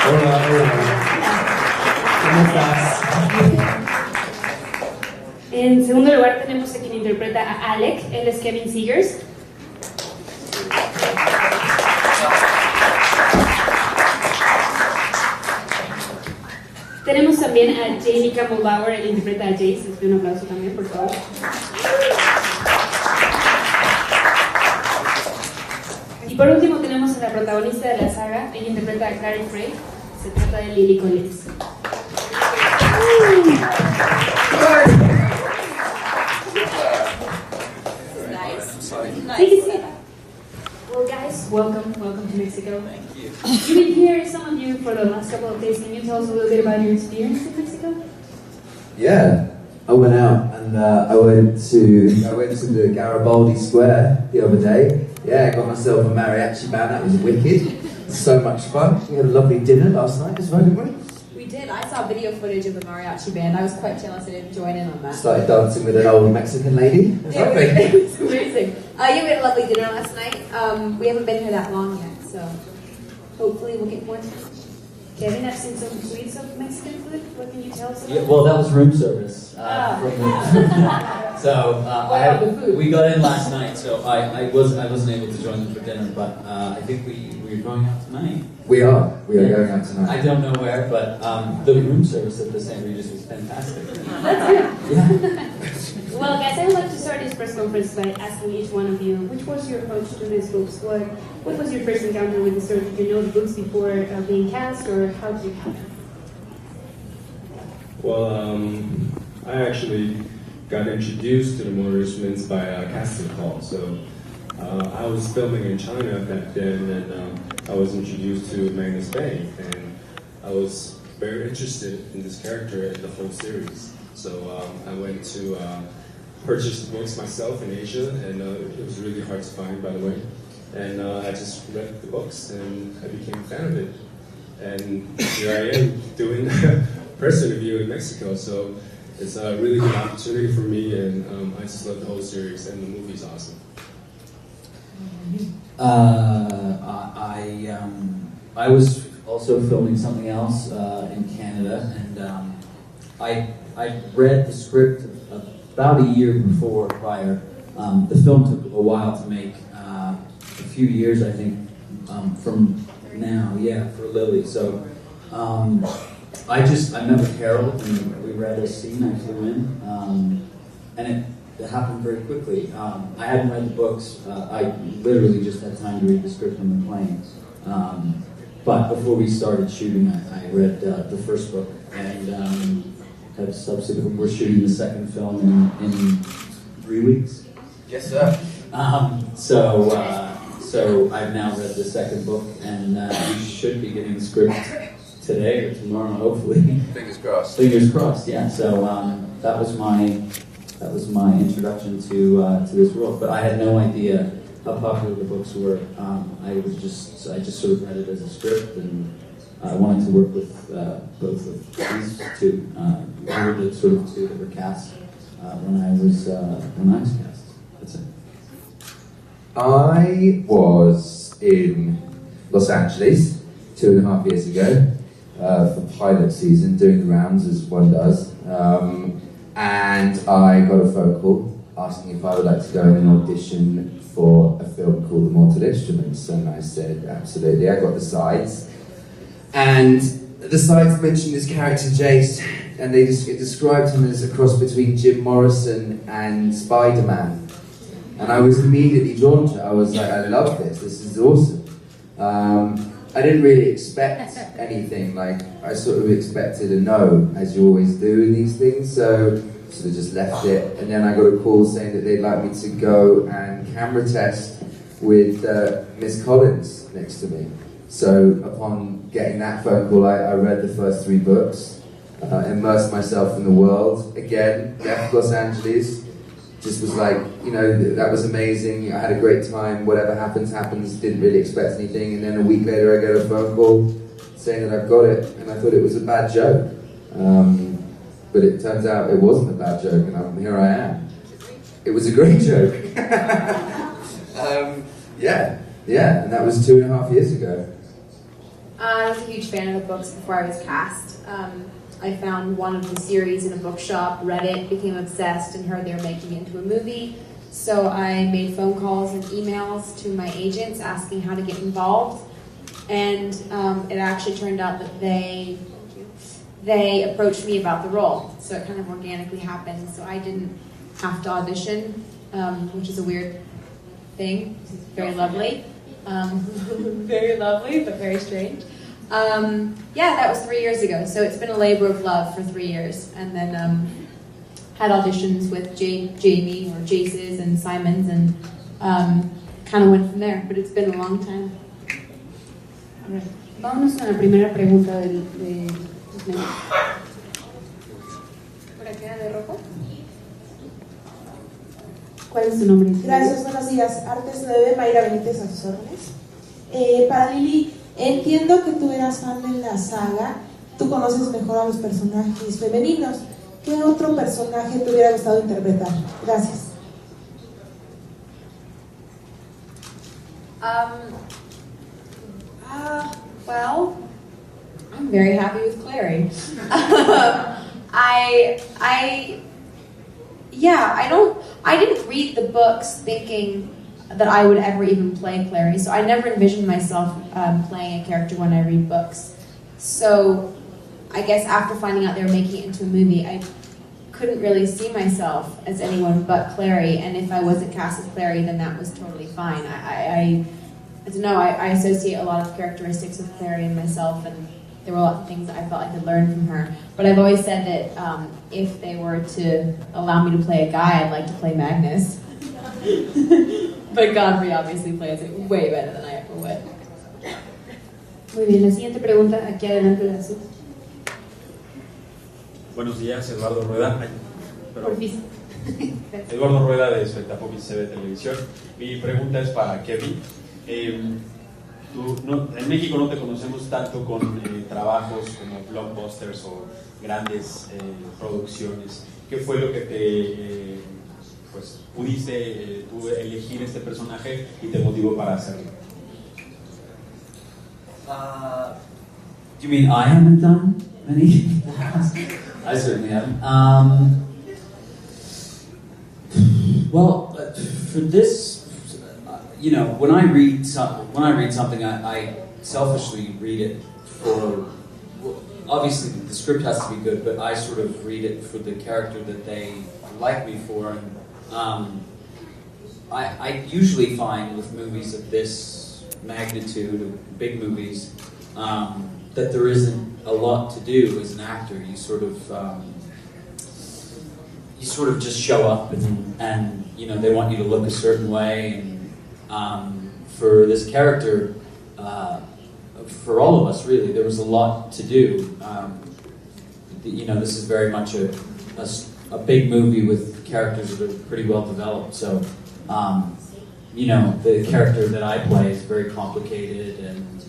Hola, hola. ¿Cómo estás? En segundo lugar tenemos a quien interpreta a Alec, él es Kevin Seegers. Tenemos también a Jamie Campbell-Bauer, él interpreta a Jace, les pido un aplauso también, por favor. Y por último tenemos a la protagonista de la saga, ella interpreta a Carrie Frey, se trata de Lily Collins. Take a seat. Well, guys, welcome to Mexico. Thank you. You've been here, some of you, for the last couple of days. Can you tell us a little bit about your experience in Mexico? Yeah, I went out and I went to the Garibaldi Square the other day. Yeah, I got myself a mariachi band. That was wicked. So much fun. We had a lovely dinner last night as well, didn't we? We did. I saw video footage of the mariachi band. I was quite jealous I didn't join in on that. Started dancing with an old Mexican lady. It was lovely. It was amazing. Yeah, we had a lovely dinner last night. We haven't been here that long yet, so hopefully we'll get more time. Kevin, I've seen some tweets of Mexican food. What can you tell us about? Yeah, well, that was room service. We got in last night, so I wasn't able to join them for dinner, but I think we're going out tonight. We are going out tonight. I don't know where, but the room service at the St. Regis was fantastic. That's good. Yeah. Well, guys, I would like to start this press conference by asking each one of you, which was your approach to these books? What was your first encounter with the story? Did you know the books before being cast, or how did it happen? Well, I actually got introduced to the Motoristmans by a casting call. So I was filming in China back then, and I was introduced to Magnus Bay, and I was very interested in this character and the whole series. So I went to purchase the books myself in Asia, and it was really hard to find, by the way. And I just read the books, and I became a fan of it. And here I am doing a press interview in Mexico. So it's a really good opportunity for me, and I just love the whole series, and the movie's awesome. I was also filming something else in Canada, and I read the script about a year prior. The film took a while to make, a few years I think, from now, for Lily. So I met with Harold and we read a scene. I flew in, and it happened very quickly. I hadn't read the books. I literally just had time to read the script on the plane. But before we started shooting, I read the first book, and we're shooting the second film in 3 weeks. Yes, sir. So I've now read the second book, and we should be getting the script today or tomorrow, hopefully. Fingers crossed. Fingers crossed. Yeah. So that was my introduction to this world, but I had no idea how popular the books were. I just sort of read it as a script, and I wanted to work with both of these two. We were the sort of two that were cast when I was cast. That's it. I was in Los Angeles 2.5 years ago for pilot season, doing the rounds as one does, and I got a phone call asking if I would like to go in and audition for a film called The Mortal Instruments, and I said absolutely. I got the sides, and the sides mentioned this character Jace, and it described him as a cross between Jim Morrison and Spider-Man. And I was immediately drawn to it. I was like, I love this. This is awesome. I didn't really expect anything. Like, I sort of expected a no, as you always do in these things. So sort of just left it. And then I got a call saying that they'd like me to go and camera test with Miss Collins next to me. So upon getting that phone call, I read the first 3 books, immersed myself in the world. Again, left Los Angeles. Just was like, that was amazing. I had a great time. Whatever happens, happens. Didn't really expect anything. And then a week later, I get a phone call saying that I've got it. And I thought it was a bad joke. But it turns out it wasn't a bad joke, and here I am. It was a great joke. And that was 2.5 years ago. I was a huge fan of the books before I was cast. I found one of the series in a bookshop, read it, became obsessed, and heard they were making it into a movie. So I made phone calls and emails to my agents asking how to get involved. And it actually turned out that they approached me about the role. So it kind of organically happened. So I didn't have to audition, which is a weird thing. It's very lovely. Very lovely, but very strange. Yeah, that was 3 years ago. So it's been a labor of love for 3 years. And then had auditions with Jamie or Jace's and Simon's and kind of went from there. But it's been a long time. Vámonos a la primera pregunta de los medios. ¿Por acá de rojo? ¿Cuál es tu nombre? Gracias, buenos días. Artes 9, Mayra Benítez a sus órdenes. Para Lili, entiendo que tú eras fan de la saga, tú conoces mejor a los personajes femeninos. ¿Qué otro personaje te hubiera gustado interpretar? Gracias. Well, I'm very happy with Clary. I didn't read the books thinking that I would ever even play Clary, so I never envisioned myself playing a character when I read books. So I guess after finding out they were making it into a movie, I couldn't really see myself as anyone but Clary, and if I wasn't cast as Clary, then that was totally fine. I don't know, I associate a lot of characteristics with Clary and myself, and there were a lot of things that I felt I could learn from her. But I've always said that if they were to allow me to play a guy, I'd like to play Magnus. But Godfrey obviously plays it way better than I ever would. Muy bien, la siguiente pregunta aquí adelante de azul. Buenos días, Eduardo Rueda. Por fin. Eduardo Rueda de Espectáculo CB Televisión. Mi pregunta es para Kevin. En México no te conocemos tanto con trabajos como blockbusters o grandes producciones. ¿Qué fue lo que te pudiste tú elegir este personaje y te motivó para hacerlo? Do you mean I haven't done many? I certainly haven't. Well, for this, you know, when I read something, I selfishly read it for. Well, obviously, the script has to be good, but I sort of read it for the character that they like me for. And I usually find with movies of this magnitude, of big movies, that there isn't a lot to do as an actor. You sort of just show up, and you know they want you to look a certain way. And for this character, for all of us really, there was a lot to do. You know, this is very much a big movie with characters that are pretty well developed. So, you know, the character that I play is very complicated, and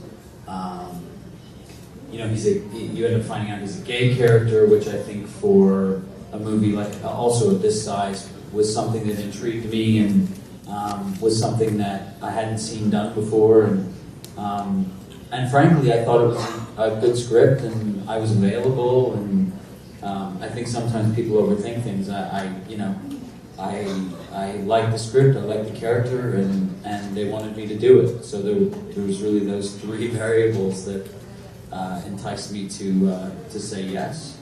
you know, you end up finding out he's a gay character, which I think for a movie like also at this size was something that intrigued me, and was something that I hadn't seen done before, and frankly, I thought it was a good script, and I was available, and I think sometimes people overthink things. I like the script, I like the character, and they wanted me to do it. So there was really those three variables that enticed me to say yes.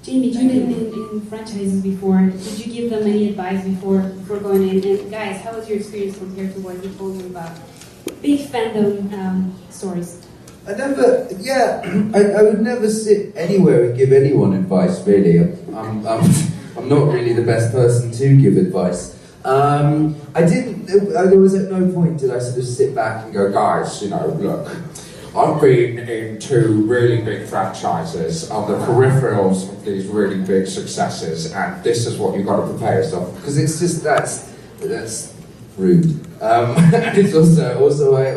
Jamie, you've been in franchises before. Did you give them any advice before going in? And guys, how was your experience compared to what you told me about big fandom stories? I would never sit anywhere and give anyone advice, really. I'm not really the best person to give advice. There was at no point did I sort of sit back and go, guys, you know, look, I've been in two really big franchises on the peripherals of these really big successes, and this is what you've got to prepare yourself, because it's just that's rude. And it's also I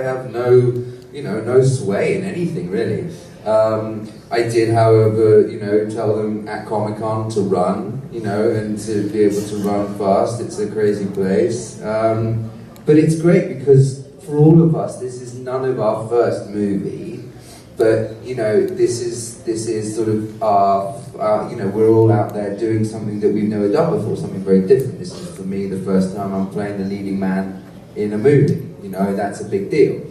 have no sway in anything really. I did, however, tell them at Comic-Con to run, and to be able to run fast. It's a crazy place, but it's great because for all of us, this is none of our first movie, but you know, this is sort of our you know, we're all out there doing something that we've never done before, something very different. This is for me the first time I'm playing the leading man in a movie. You know, that's a big deal.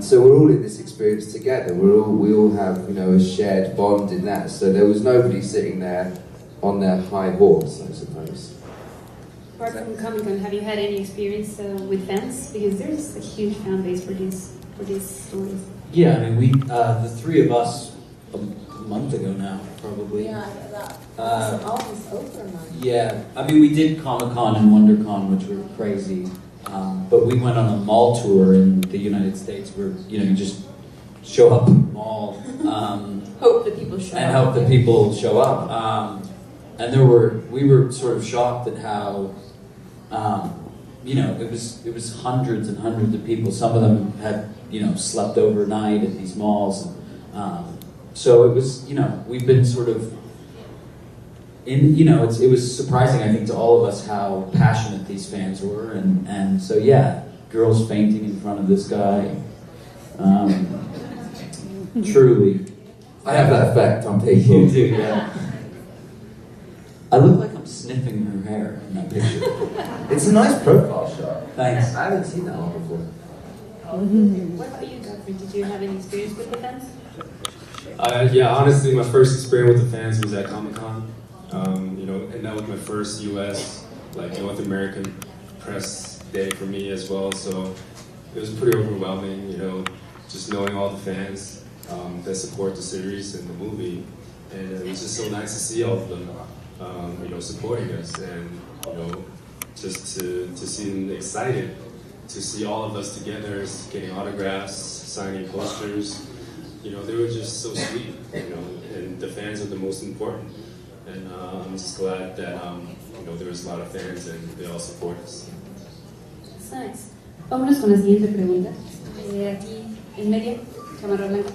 So we're all in this experience together. We all have, you know, a shared bond in that. So there was nobody sitting there on their high horse, I suppose. Apart from Comic-Con, have you had any experience with fans? Because there's a huge fan base for these stories. Yeah, I mean, we, the three of us, a month ago now, probably. Yeah, that almost over a month. Yeah, I mean, we did Comic-Con and WonderCon, which were crazy. But we went on a mall tour in the United States where, you know, you just show up at the mall. Hope that people show up. And hope that people show up. And we were sort of shocked at how, you know, it was hundreds and hundreds of people. Some of them had, you know, slept overnight at these malls. So it was, you know, we've been sort of you know, it was surprising, I think, to all of us how passionate these fans were, and so yeah, girls fainting in front of this guy. Truly, I have that effect on people. You do, yeah. I look like I'm sniffing her hair in that picture. It's a nice profile shot. Thanks. I haven't seen that one before. What about you, Godfrey? Did you have any experience with the fans? Yeah, honestly, my first experience with the fans was at Comic-Con. You know, and that was my first U.S., like North American press day for me as well. So it was pretty overwhelming, you know, just knowing all the fans that support the series and the movie. And it was just so nice to see all of them, you know, supporting us, and you know, just to see them excited, to see all of us together, getting autographs, signing posters. You know, they were just so sweet, you know, and the fans are the most important. And I'm just glad that, you know, there was a lot of fans and they all support us. That's nice. Vámonos con la siguiente pregunta. Aquí en medio, cámara blanca.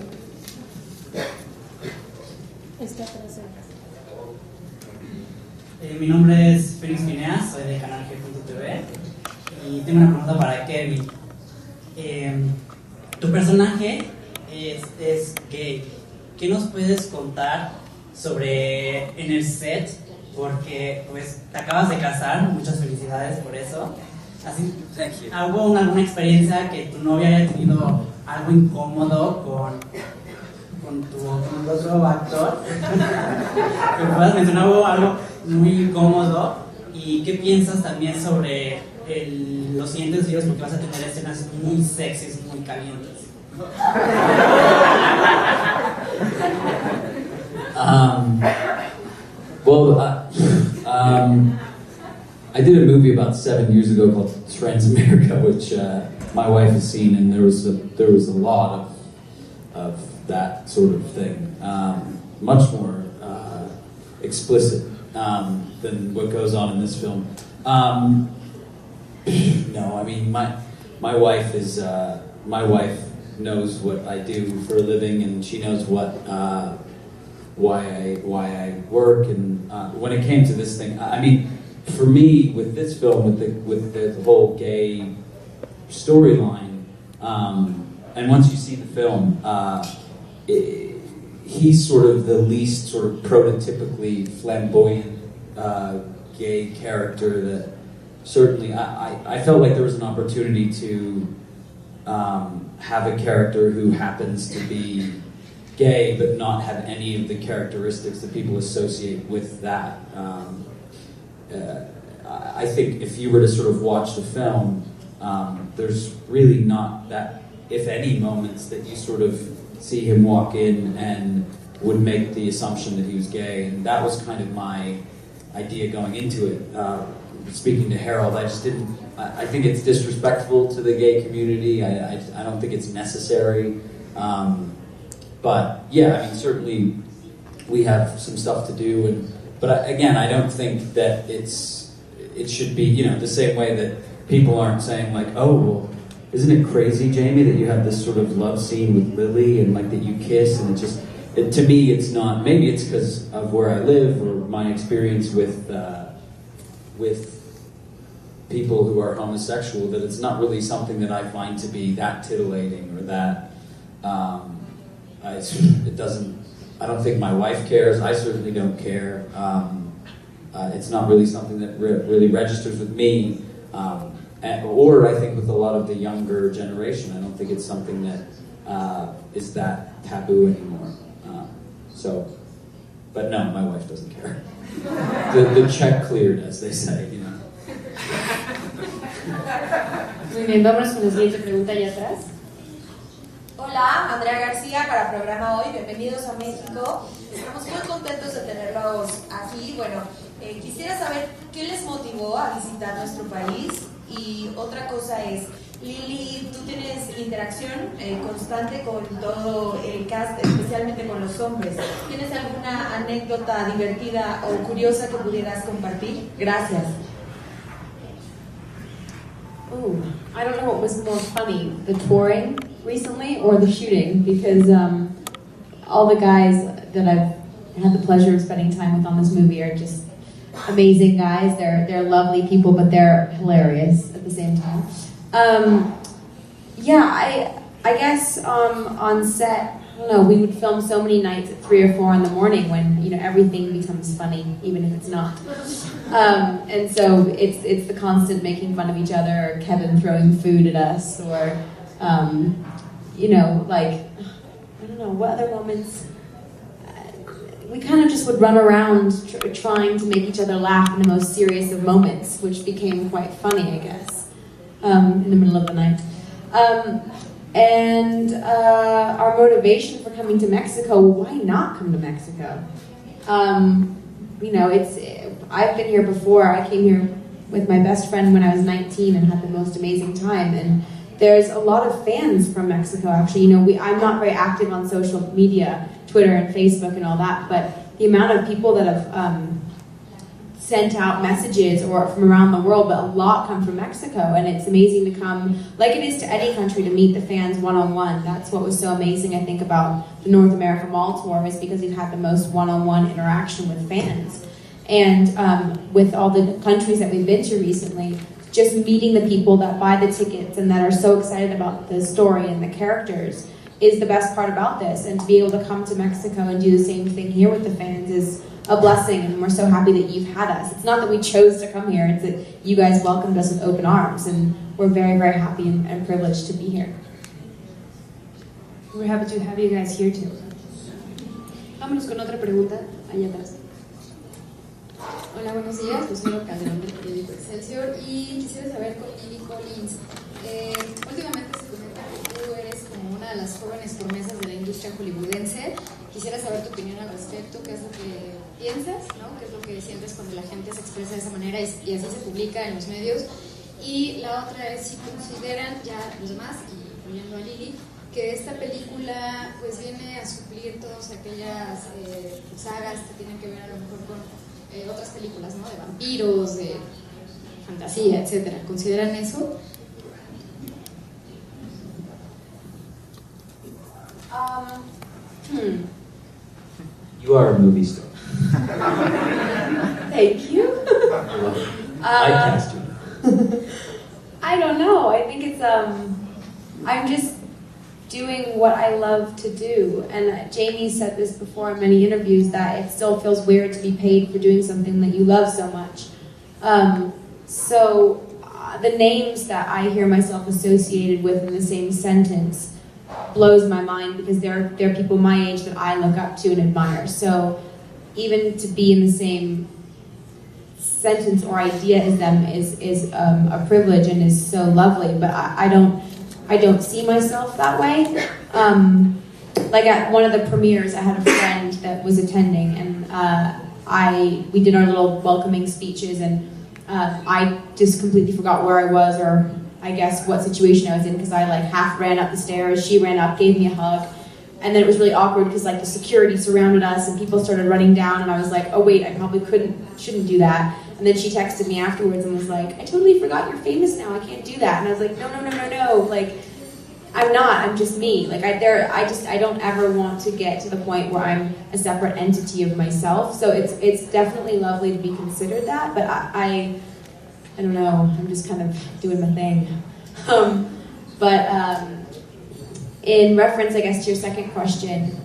Mi nombre es Félix Pineas, soy de Canal G.tv y tengo una pregunta para Kevin. Tu personaje es gay. ¿Qué nos puedes contar sobre en el set? Porque pues te acabas de casar, muchas felicidades por eso. Así, ¿hubo alguna experiencia que tu novia haya tenido algo incómodo con el otro actor? Que puedas mencionar algo muy incómodo. ¿Y qué piensas también sobre los siguientes videos? Porque vas a tener escenas muy sexys, muy calientes. I did a movie about 7 years ago called Transamerica, which my wife has seen, and there was a lot of that sort of thing, much more explicit than what goes on in this film. No, I mean my wife is my wife knows what I do for a living, and she knows why I work. And when it came to this thing, I mean, for me with this film, with the whole gay storyline, and once you see the film, he's sort of the least sort of prototypically flamboyant gay character that certainly I felt like there was an opportunity to have a character who happens to be gay but not have any of the characteristics that people associate with that. I think if you were to sort of watch the film, there's really not that, if any, moments that you sort of see him walk in and would make the assumption that he was gay, and that was kind of my idea going into it. Speaking to Harold, I just didn't. I think it's disrespectful to the gay community. I don't think it's necessary. But yeah, I mean, certainly we have some stuff to do, but again, I don't think that it should be, you know, the same way that people aren't saying like, oh, well, isn't it crazy, Jamie, that you have this sort of love scene with Lily and like that you kiss, and to me, it's not. Maybe it's because of where I live or my experience with people who are homosexual, that it's not really something that I find to be that titillating or that it doesn't. I don't think my wife cares. I certainly don't care. It's not really something that really registers with me, or I think with a lot of the younger generation. I don't think it's something that is that taboo anymore. But no, my wife doesn't care. The check cleared, as they say, you know. Muy bien, vámonos con la siguiente pregunta allá atrás. Hola, Andrea García para Programa Hoy, bienvenidos a México. Estamos muy contentos de tenerlos aquí. Bueno, quisiera saber qué les motivó a visitar nuestro país y otra cosa es, Lili, tú tienes interacción constante con todo el cast, especialmente con los hombres. ¿Tienes alguna anécdota divertida o curiosa que pudieras compartir? Gracias. Ooh, I don't know what was more funny, the touring recently or the shooting, because all the guys that I've had the pleasure of spending time with on this movie are just amazing guys. They're lovely people, but they're hilarious at the same time. I guess on set, I don't know, we would film so many nights at 3 or 4 in the morning when, you know, everything becomes funny, even if it's not. And so it's the constant making fun of each other, or Kevin throwing food at us, or, you know, like, I don't know, what other moments? We kind of just would run around trying to make each other laugh in the most serious of moments, which became quite funny, I guess, in the middle of the night. Our motivation for coming to Mexico, why not come to Mexico? You know, I've been here before. I came here with my best friend when I was 19 and had the most amazing time. And there's a lot of fans from Mexico, actually. You know, I'm not very active on social media, Twitter and Facebook and all that, but the amount of people that have sent out messages or from around the world, but a lot come from Mexico, and it's amazing to come, like it is to any country, to meet the fans one-on-one. That's what was so amazing, I think, about the North America Mall Tour, is because we've had the most one-on-one interaction with fans. And with all the countries that we've been to recently, just meeting the people that buy the tickets and that are so excited about the story and the characters is the best part about this. And to be able to come to Mexico and do the same thing here with the fans is a blessing, and we're so happy that you've had us. It's not that we chose to come here, it's that you guys welcomed us with open arms, and we're very, very happy and privileged to be here. We're happy to have you guys here too. Vámonos con otra pregunta allá atrás. Hola, buenos días. Lucero Calderón del periódico Excelsior, y quisiera saber con Lily Collins. Últimamente se comenta que tú eres como una de las jóvenes promesas de la industria hollywoodense. Quisiera saber tu opinión al respecto, qué es lo que piensas, ¿no? ¿Qué es lo que sientes cuando la gente se expresa de esa manera y así se publica en los medios? Y la otra es si consideran ya los demás, incluyendo a Lily, que esta película pues viene a suplir todas aquellas sagas que tienen que ver a lo mejor con otras películas, ¿no? De vampiros, de fantasía, etcétera. ¿Consideran eso? You are a movie star. Thank you. I cast you. I don't know. I think it's I'm just doing what I love to do. And Jamie said this before in many interviews, that it still feels weird to be paid for doing something that you love so much. The names that I hear myself associated with in the same sentence blows my mind, because they're people my age that I look up to and admire. So even to be in the same sentence or idea as them is a privilege and is so lovely. But I don't see myself that way. Like at one of the premieres, I had a friend that was attending, and we did our little welcoming speeches, and I just completely forgot where I was, or I guess what situation I was in, because I like half ran up the stairs, she ran up, gave me a hug, and then it was really awkward because like the security surrounded us and people started running down, and I was like, oh wait, I probably shouldn't do that. And then she texted me afterwards and was like, I totally forgot you're famous now, I can't do that. And I was like, no, like I'm not, I'm just me. Like I don't ever want to get to the point where I'm a separate entity of myself. So it's definitely lovely to be considered that, but I don't know, I'm just kind of doing my thing. But in reference, I guess, to your second question,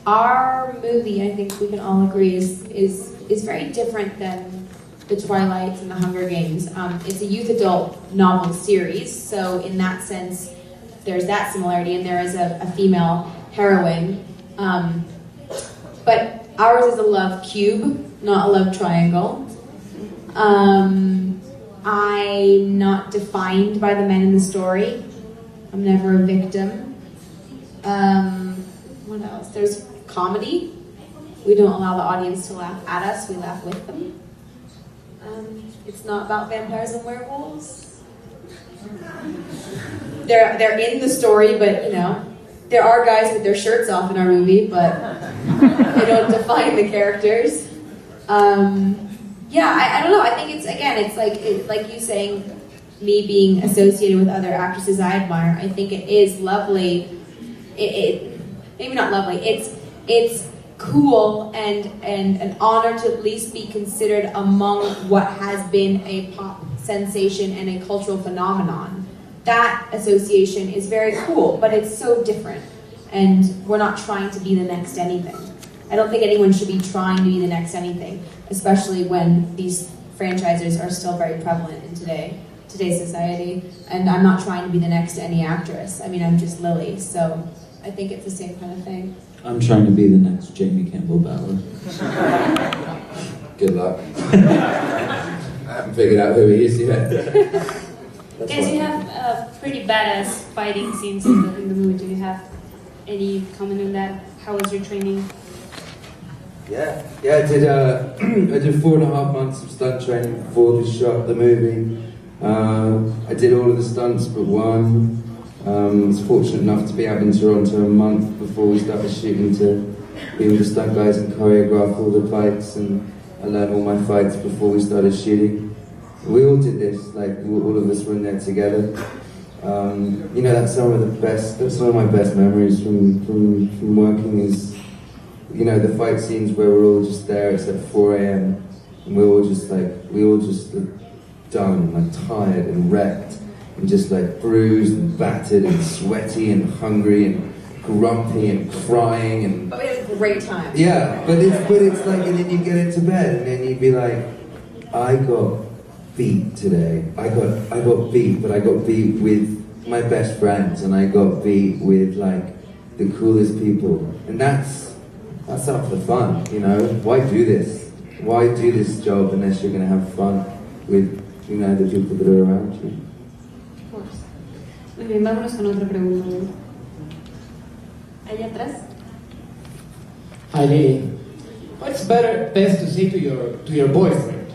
our movie, I think we can all agree, is very different than the Twilights and the Hunger Games. It's a youth adult novel series, so in that sense, there's that similarity, and there is a female heroine. But ours is a love cube, not a love triangle. I'm not defined by the men in the story. I'm never a victim. What else? There's comedy. We don't allow the audience to laugh at us, we laugh with them. It's not about vampires and werewolves. They're in the story, but you know, there are guys with their shirts off in our movie, but they don't define the characters. I don't know. I think it's like you saying, me being associated with other actresses I admire. I think it is lovely. It maybe not lovely. It's cool and an honor to at least be considered among what has been a pop sensation and a cultural phenomenon. That association is very cool, but it's so different. And we're not trying to be the next anything. I don't think anyone should be trying to be the next anything, especially when these franchises are still very prevalent in today's society. And I'm not trying to be the next any actress. I mean, I'm just Lily, so I think it's the same kind of thing. I'm trying to be the next Jamie Campbell Bower. Good luck. I haven't figured out who he is yet. Guys, you have pretty badass fighting scenes in the movie. Do you have any comment on that? How was your training? Yeah, I did. I did 4.5 months of stunt training before we shot the movie. I did all of the stunts but one. I was fortunate enough to be out in Toronto a month before we started shooting to be with the stunt guys and choreograph all the fights, and I learned all my fights before we started shooting. We all did this, like all of us were in there together. You know, that's some of my best memories from working is, you know, the fight scenes where we're all just there, it's at 4 a.m. and we all just done, like tired and wrecked and just like bruised and battered and sweaty and hungry and grumpy and crying and... But we had a great time. Yeah, but it's like, and then you get into bed and then you'd be like, I got beat today. I got beat, but I got beat with my best friends and I got beat with like the coolest people. And that's up for fun, you know? Why do this? Why do this job unless you're gonna have fun with, you know, the people that are around you? Of course. Muy bien, vámonos con otra pregunta. Allá atrás. Hi, Lily. What's best to say to your boyfriend?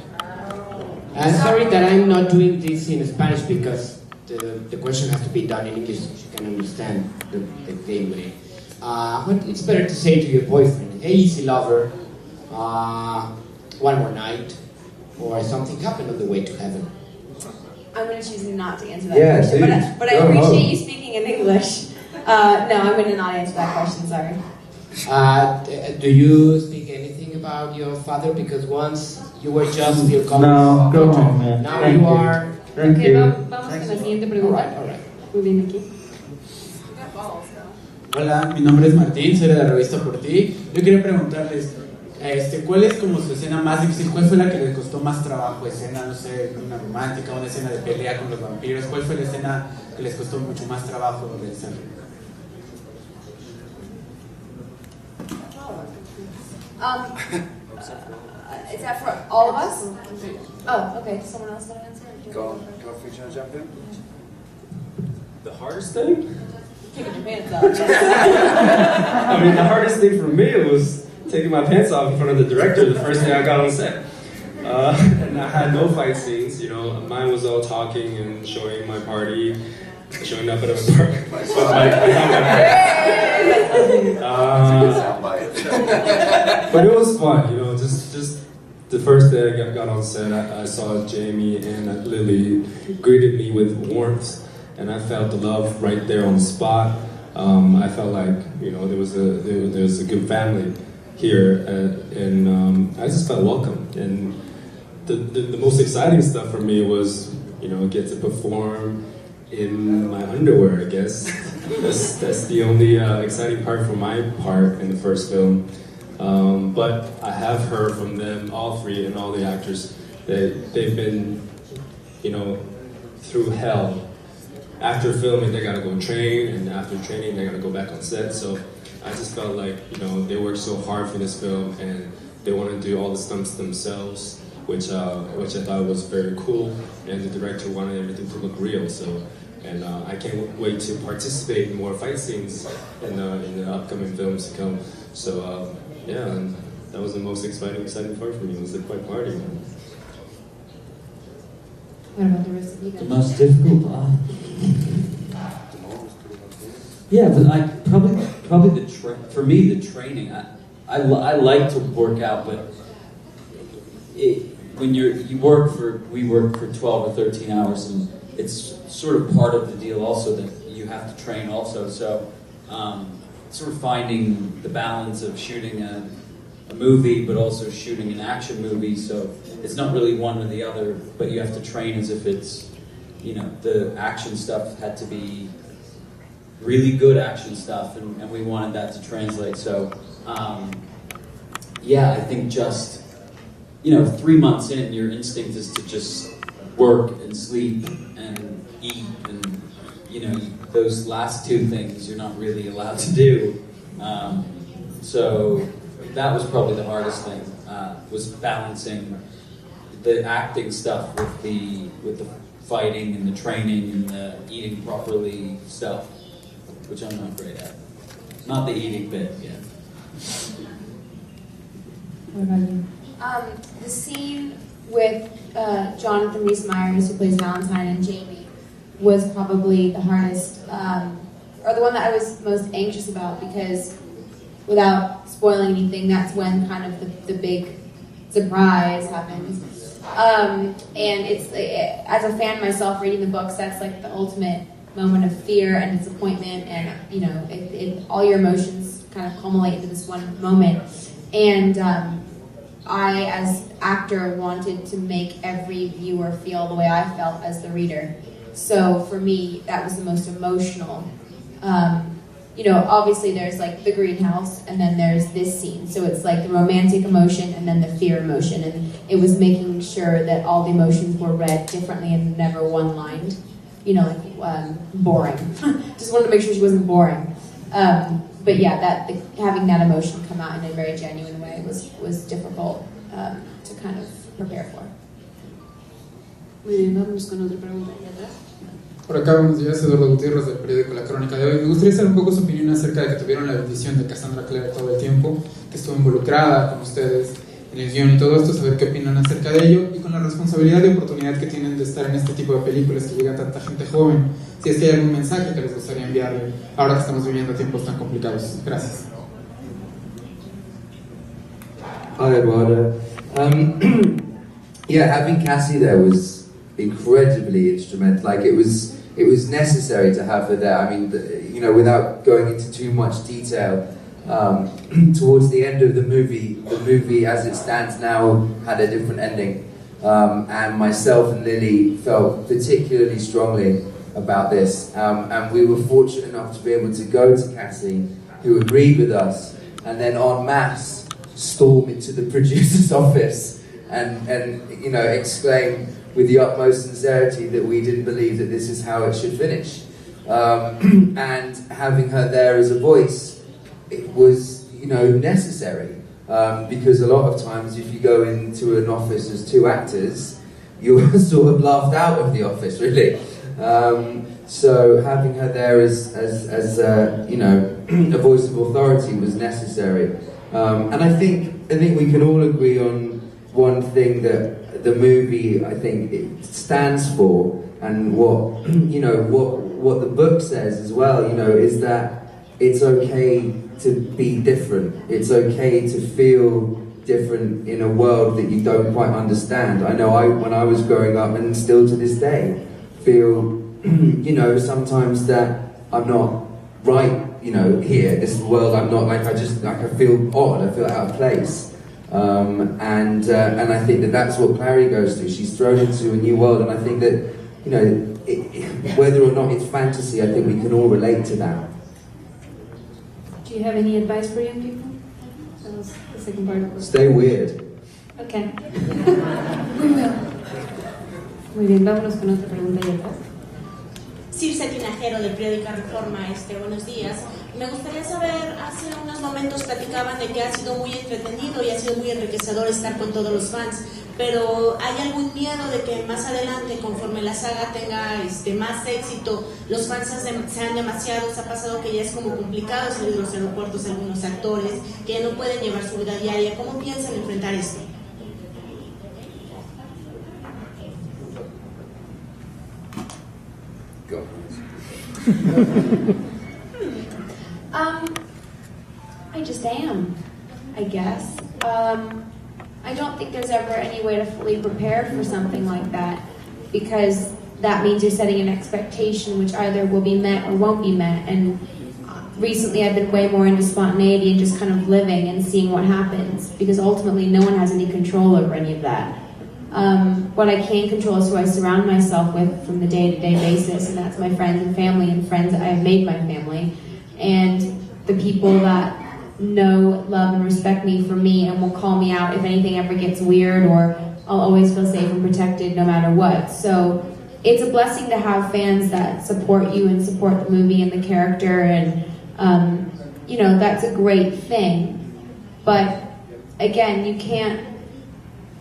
I'm sorry that I'm not doing this in Spanish because the question has to be done in English so you can understand the game way. What it's better to say to your boyfriend? Hey, easy lover. One more night, or something happened on the way to heaven. I'm going to choose not to answer that question, but I appreciate you speaking in English. No, I'm going to not answer that question, sorry. Do you speak anything about your father? Because once you were just still coming. No, go home, man. Now you are. Thank you. Vamos con la siguiente pregunta. All right. Muy bien, aquí. Hola, mi nombre es Martín, soy de la revista Por Ti. Yo quería preguntarles, ¿cuál es como su escena más difícil? ¿Cuál fue la que les costó más trabajo? Escena, no sé, una romántica, una escena de pelea con los vampiros. ¿Cuál fue la escena que les costó mucho más trabajo realizar? Is that for all of us? Oh, okay. Someone else want to answer? Go on, feature and jump in. The hardest thing? Taking your pants off. I mean, the hardest thing for me was taking my pants off in front of the director the first day I got on set. And I had no fight scenes, you know. Mine was all talking and showing my party, showing up at a party. But it was fun, you know. Just the first day I got on set, I saw Jamie and Lily greeted me with warmth, and I felt the love right there on the spot. I felt like, you know, there was a good family here, and I just felt welcome. And the most exciting stuff for me was, get to perform in my underwear, I guess. That's the only exciting part for my part in the first film. But I have heard from them, all three and all the actors, that they've been, through hell. After filming, they gotta go train, and after training, they gotta go back on set. So I just felt like, they worked so hard for this film, and they want to do all the stunts themselves, which I thought was very cool. And the director wanted everything to look real. So, and I can't wait to participate in more fight scenes in the upcoming films to come. So yeah, and that was the most exciting part for me. It was the fight party. What about the rest of you guys? The most difficult. Yeah, but probably for me the training. I like to work out, but when we work for 12 or 13 hours, and it's sort of part of the deal also that you have to train also. So sort of finding the balance of shooting a movie, but also shooting an action movie. So it's not really one or the other, but you have to train as if it's, the action stuff had to be really good action stuff, and we wanted that to translate. So, yeah, I think just, 3 months in, your instinct is to just work and sleep and eat, and, those last two things you're not really allowed to do. So that was probably the hardest thing, was balancing the acting stuff with the fighting and the training and the eating properly stuff, which I'm not great at. Not the eating bit, yeah. What about you? The scene with Jonathan Rhys-Meyers, who plays Valentine, and Jamie, was probably the hardest, or the one that I was most anxious about, because without spoiling anything, that's when kind of the big surprise happens. And it's, as a fan myself reading the books, that's like the ultimate moment of fear and disappointment, and all your emotions kind of culminate into this one moment. And I, as actor, wanted to make every viewer feel the way I felt as the reader. So for me, that was the most emotional. Obviously there's like the greenhouse, and then there's this scene. So it's like the romantic emotion and then the fear emotion. And it was making sure that all the emotions were read differently and never one-lined. Boring. Just wanted to make sure she wasn't boring. But yeah, having that emotion come out in a very genuine way was difficult to kind of prepare for. Muy bien, vamos con otra pregunta allá atrás. Por acá, buenos días, Eduardo Gutiérrez del periódico La Crónica de hoy. Me gustaría saber un poco su opinión acerca de que tuvieron la bendición de Cassandra Clare todo el tiempo, que estuvo involucrada con ustedes en el guión y todo esto, saber qué opinan acerca de ello, y con la responsabilidad y oportunidad que tienen de estar en este tipo de películas que llega a tanta gente joven, si es que hay algún mensaje que les gustaría enviarle ahora que estamos viviendo tiempos tan complicados. Gracias. Hi, Eduardo. Yeah, having Cassie there was incredibly instrumental. Like, it was necessary to have her there. I mean, without going into too much detail, towards the end of the movie as it stands now had a different ending, and myself and Lily felt particularly strongly about this, and we were fortunate enough to be able to go to Cassie, who agreed with us, and then en masse storm into the producer's office and exclaim with the utmost sincerity that we didn't believe that this is how it should finish. And having her there as a voice, it was, necessary. Because a lot of times if you go into an office as two actors, you're sort of laughed out of the office, really. So having her there as a voice of authority was necessary. And I think we can all agree on one thing, that the movie, I think, it stands for, and what what the book says as well, is that it's okay to be different. It's okay to feel different in a world that you don't quite understand. I know when I was growing up, and still to this day, feel sometimes that I'm not right, here, this world, I'm not, I feel odd, I feel out of place. And I think that that's what Clary goes through. She's thrown into a new world, and I think that, you know, whether or not it's fantasy, I think we can all relate to that. Do you have any advice for young people? That was the second part of the Stay weird. Okay. Muy bien, vámonos con otra pregunta y otra. Circe Tinajero del periódico Reforma, buenos días. Me gustaría saber, hace unos momentos platicaban de que ha sido muy entretenido y ha sido muy enriquecedor estar con todos los fans, pero ¿hay algún miedo de que más adelante, conforme la saga tenga más éxito, los fans sean demasiados? Ha pasado que ya es como complicado salir de los aeropuertos algunos actores, que ya no pueden llevar su vida diaria. ¿Cómo piensan enfrentar esto? Go. I just am, I guess. I don't think there's ever any way to fully prepare for something like that, because that means you're setting an expectation which either will be met or won't be met. And recently I've been way more into spontaneity and just kind of living and seeing what happens, because ultimately no one has any control over any of that. What I can control is who I surround myself with from the day-to-day basis, and that's my friends and family, and friends that I have made my family, and the people that know, love, and respect me for me and will call me out if anything ever gets weird, or I'll always feel safe and protected no matter what. So it's a blessing to have fans that support you and support the movie and the character, and you know, that's a great thing. But again, you can't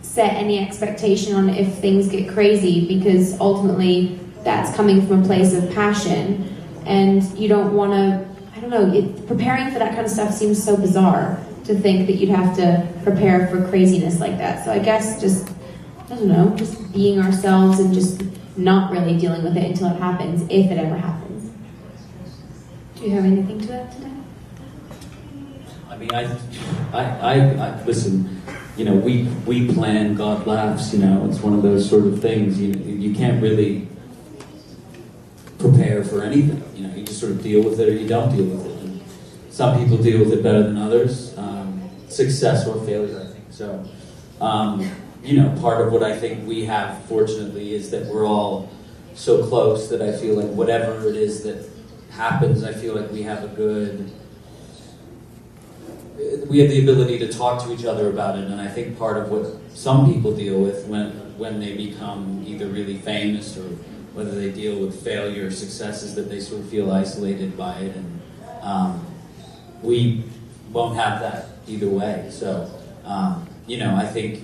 set any expectation on if things get crazy, because ultimately that's coming from a place of passion, and you don't want to, I don't know, preparing for that kind of stuff seems so bizarre to think that you'd have to prepare for craziness like that. So I guess just, I don't know, just being ourselves and just not really dealing with it until it happens, if it ever happens. Do you have anything to add to that? I mean, I listen, you know, we plan, God laughs, you know, it's one of those sort of things. You can't really prepare for anything, you know, you just sort of deal with it or you don't deal with it. And some people deal with it better than others, success or failure, I think. So, you know, part of what I think we have, fortunately, is that we're all so close that I feel like whatever it is that happens, I feel like we have we have the ability to talk to each other about it, and I think part of what some people deal with when they become either really famous or whether they deal with failure or success is that they sort of feel isolated by it, and we won't have that either way. So, you know, I think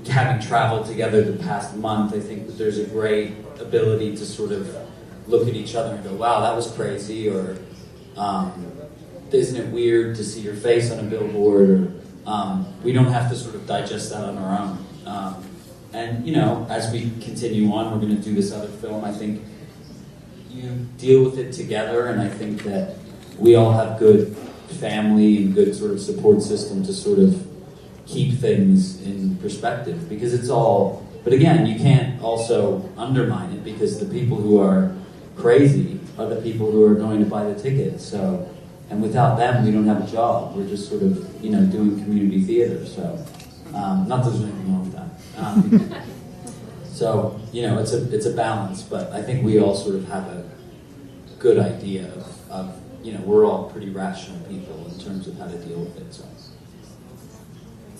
having traveled together the past month, I think that there's a great ability to sort of look at each other and go, wow, that was crazy, or isn't it weird to see your face on a billboard, or we don't have to sort of digest that on our own. And, you know, as we continue on, we're going to do this other film. I think you deal with it together, and I think that we all have good family and good sort of support system to sort of keep things in perspective, because it's all, but again, you can't also undermine it, because the people who are crazy are the people who are going to buy the tickets. So, and without them, we don't have a job. We're just sort of, you know, doing community theater. So, not that there's anything wrong with that. So, you know, it's a balance, but I think we all sort of have a good idea of you know, we're all pretty rational people in terms of how to deal with it. So.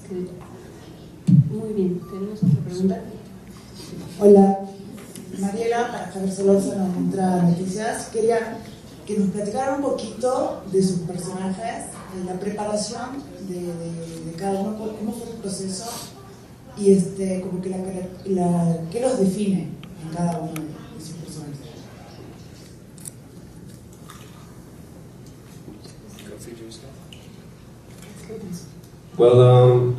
Good. Muy bien, ¿tenemos otra pregunta? Hola, Mariela, para Javier Solórzano, Contra Noticias. Quería que nos platicara un poquito de sus personajes, de la preparación de cada uno, cómo fue el proceso y como que qué los define en cada uno de sus personajes. Well,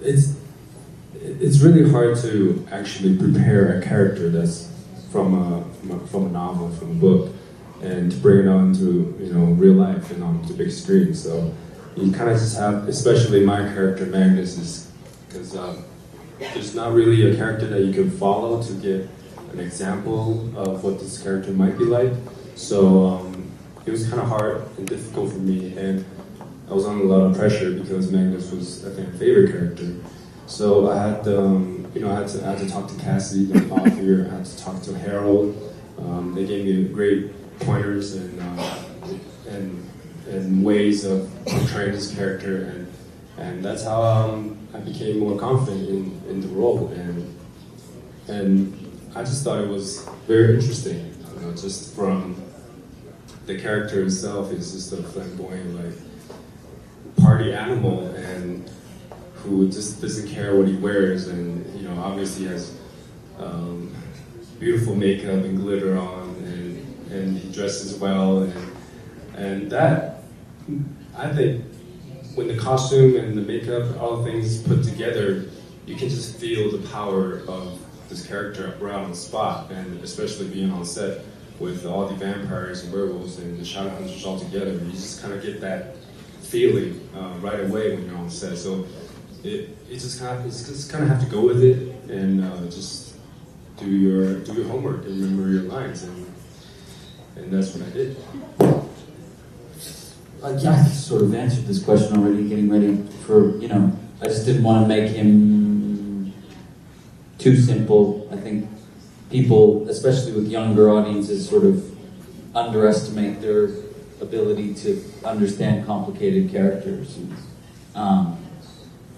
it's really hard to actually prepare a character that's from a novel, from a book, and to bring it on to, you know, real life and onto big screen. So you kind of just have, especially my character Magnus, is because there's not really a character that you can follow to get an example of what this character might be like. So it was kind of hard and difficult for me, and I was under a lot of pressure because Magnus was, I think, a favorite character. So I had, I had to talk to Cassie, the author. I had to talk to Harold. They gave me great pointers and ways of portraying this character, and that's how I became more confident in the role. And I just thought it was very interesting, just from the character itself. Is just a flamboyant, like, party animal, and who just doesn't care what he wears, and obviously has beautiful makeup and glitter on, and he dresses well, and that, I think, when the costume and the makeup, all things put together, you can just feel the power of this character right on the spot, and especially being on set with all the vampires and werewolves and the shadow hunters all together, you just kind of get that feeling right away when you're on set. So it just kind of have to go with it, and just do your homework and remember your lines, and that's what I did. I sort of answered this question already, getting ready for, I just didn't want to make him too simple. I think people, especially with younger audiences, sort of underestimate their ability to understand complicated characters.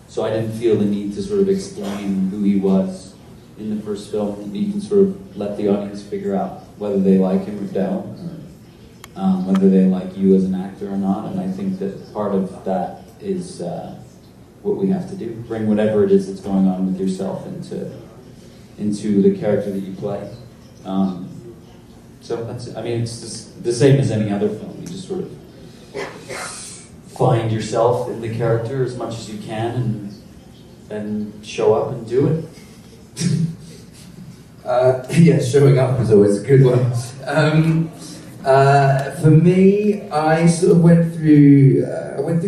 So I didn't feel the need to sort of explain who he was in the first film. You can sort of let the audience figure out whether they like him or don't, or whether they like you as an actor or not. And I think that part of that is what we have to do. Bring whatever it is that's going on with yourself into the character that you play. So that's, it's just the same as any other film. You just sort of find yourself in the character as much as you can, and then show up and do it. Yeah, showing up is always a good one. For me, I sort of went through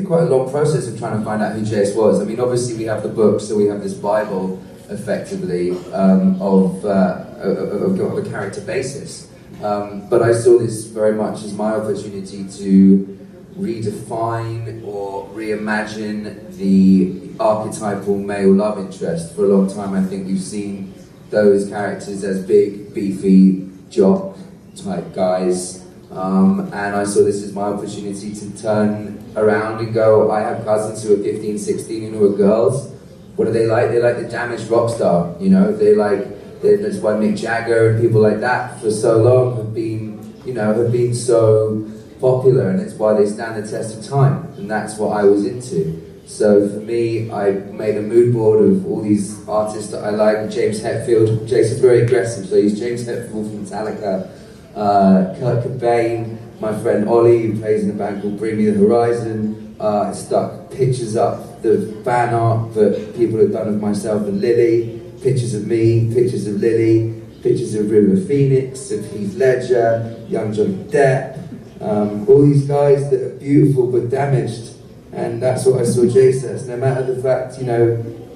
quite a long process of trying to find out who Jace was. Obviously we have the book, so we have this Bible, effectively, of a character basis. But I saw this very much as my opportunity to redefine or reimagine the archetypal male love interest. For a long time, I think we've seen those characters as big, beefy, jock type guys. And I saw this as my opportunity to turn around and go, I have cousins who are 15, 16 and who are girls. What do they like? They like the damaged rock star, that's why Mick Jagger and people like that for so long have been so popular, and it's why they stand the test of time, and that's what I was into. So for me, I made a mood board of all these artists that I like. James Hetfield, Jason's very aggressive, so he's James Hetfield from Metallica, Kurt Cobain, my friend Ollie, who plays in a band called Bring Me the Horizon. I stuck pictures up, the fan art that people have done of myself and Lily, pictures of me, pictures of Lily, pictures of River Phoenix, of Heath Ledger, young Johnny Depp, all these guys that are beautiful but damaged, and that's what I saw Jace as. No matter the fact,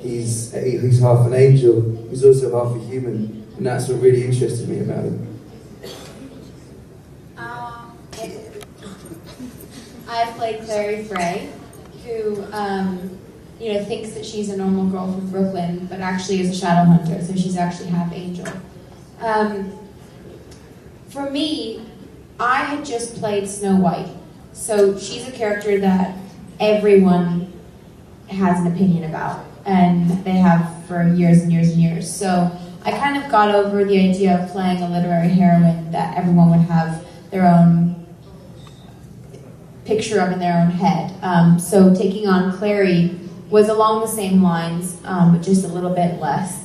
he's half an angel, he's also half a human, and that's what really interested me about him. I played Clary Frey, who thinks that she's a normal girl from Brooklyn, but actually is a shadow hunter, so she's actually half angel. For me, I had just played Snow White, so she's a character that everyone has an opinion about, and they have for years and years and years. So I kind of got over the idea of playing a literary heroine that everyone would have their own picture of in their own head. So taking on Clary was along the same lines, but just a little bit less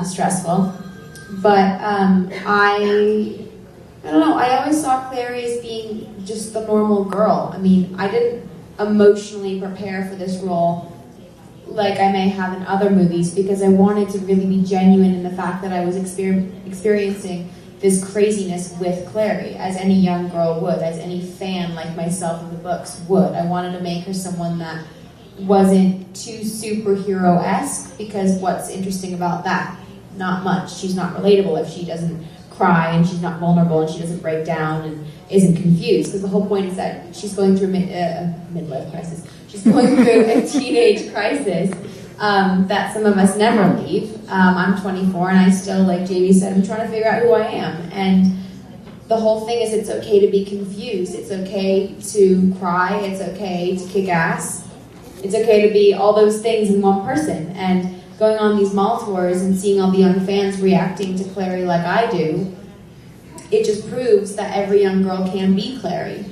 stressful. But I don't know, I always saw Clary as being just the normal girl. I didn't emotionally prepare for this role like I may have in other movies, because I wanted to really be genuine in the fact that I was experiencing this craziness with Clary, as any young girl would, as any fan like myself of the books would. I wanted to make her someone that wasn't too superhero-esque, because what's interesting about that? Not much. She's not relatable if she doesn't cry and she's not vulnerable and she doesn't break down and isn't confused, because the whole point is that she's going through a midlife crisis. She's going through a teenage crisis that some of us never leave. I'm 24 and I still, like Jamie said, I'm trying to figure out who I am. And the whole thing is it's okay to be confused. It's okay to cry. It's okay to kick ass. It's okay to be all those things in one person. And going on these mall tours and seeing all the young fans reacting to Clary like I do, it just proves that every young girl can be Clary.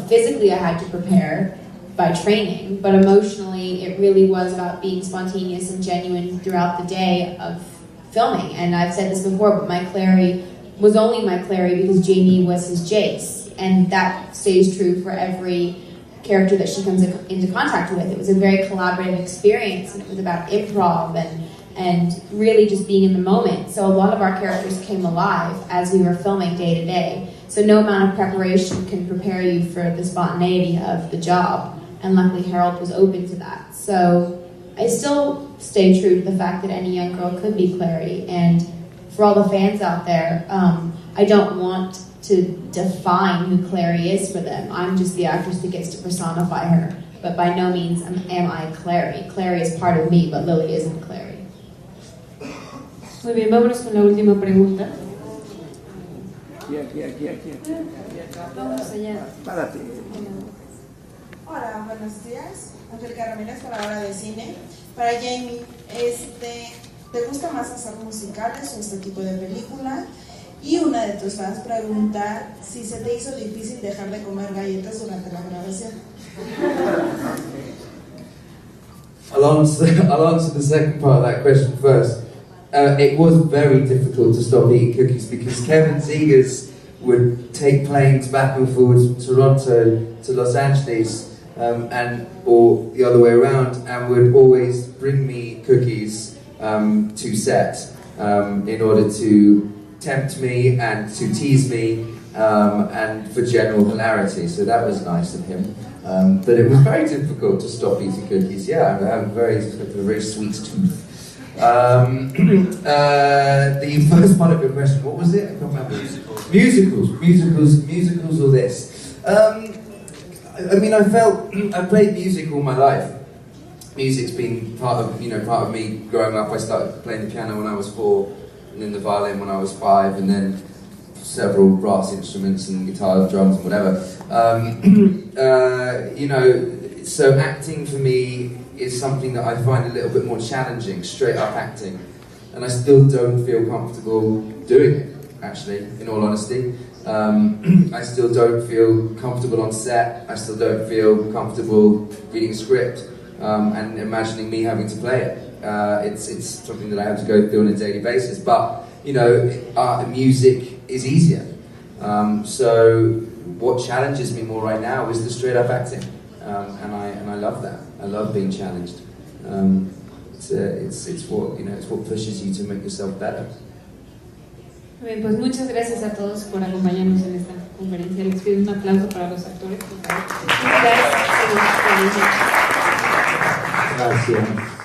Physically I had to prepare by training, but emotionally it really was about being spontaneous and genuine throughout the day of filming. And I've said this before, but my Clary was only my Clary because Jamie was his Jace, and that stays true for every character that she comes into contact with. It was a very collaborative experience, and it was about improv and really just being in the moment. So a lot of our characters came alive as we were filming day to day. So no amount of preparation can prepare you for the spontaneity of the job. And luckily Harold was open to that. So I still stay true to the fact that any young girl could be Clary. And for all the fans out there, I don't want to define who Clary is for them. I'm just the actress that gets to personify her. But by no means am I Clary. Clary is part of me, but Lily isn't Clary. Muy bien, vámonos con la última pregunta. Vamos allá. Hola, buenos días. Angélica Ramírez para la hora de cine. Para Jamie, ¿te gusta más hacer musicales o este tipo de película? Y una de tus fans pregunta si se te hizo difícil dejar de comer galletas durante la grabación. I'll answer the second part of that question first. It was very difficult to stop eating cookies because Kevin Zegers would take planes back and forwards from Toronto to Los Angeles, or the other way around, and would always bring me cookies to set in order to tempt me and to tease me and for general hilarity. So that was nice of him. But it was very difficult to stop eating cookies. Yeah, I have a very sweet tooth. The first part of your question, what was it? I can't remember. Musicals or this. I played music all my life. Music's been part of me growing up. I started playing the piano when I was 4, and then the violin when I was 5, and then several brass instruments and guitar, drums, and whatever. So acting for me is something that I find a little bit more challenging, straight up acting. And I still don't feel comfortable doing it, actually, in all honesty. I still don't feel comfortable on set. I still don't feel comfortable reading a script and imagining me having to play it. It's something that I have to go through on a daily basis. But, art and music is easier. So what challenges me more right now is the straight up acting. And I love that. I love being challenged. It's what pushes you to make yourself better. Bien, pues muchas gracias a todos por acompañarnos en esta conferencia. Les pido un aplauso para los actores, por favor. Muchas gracias. Gracias.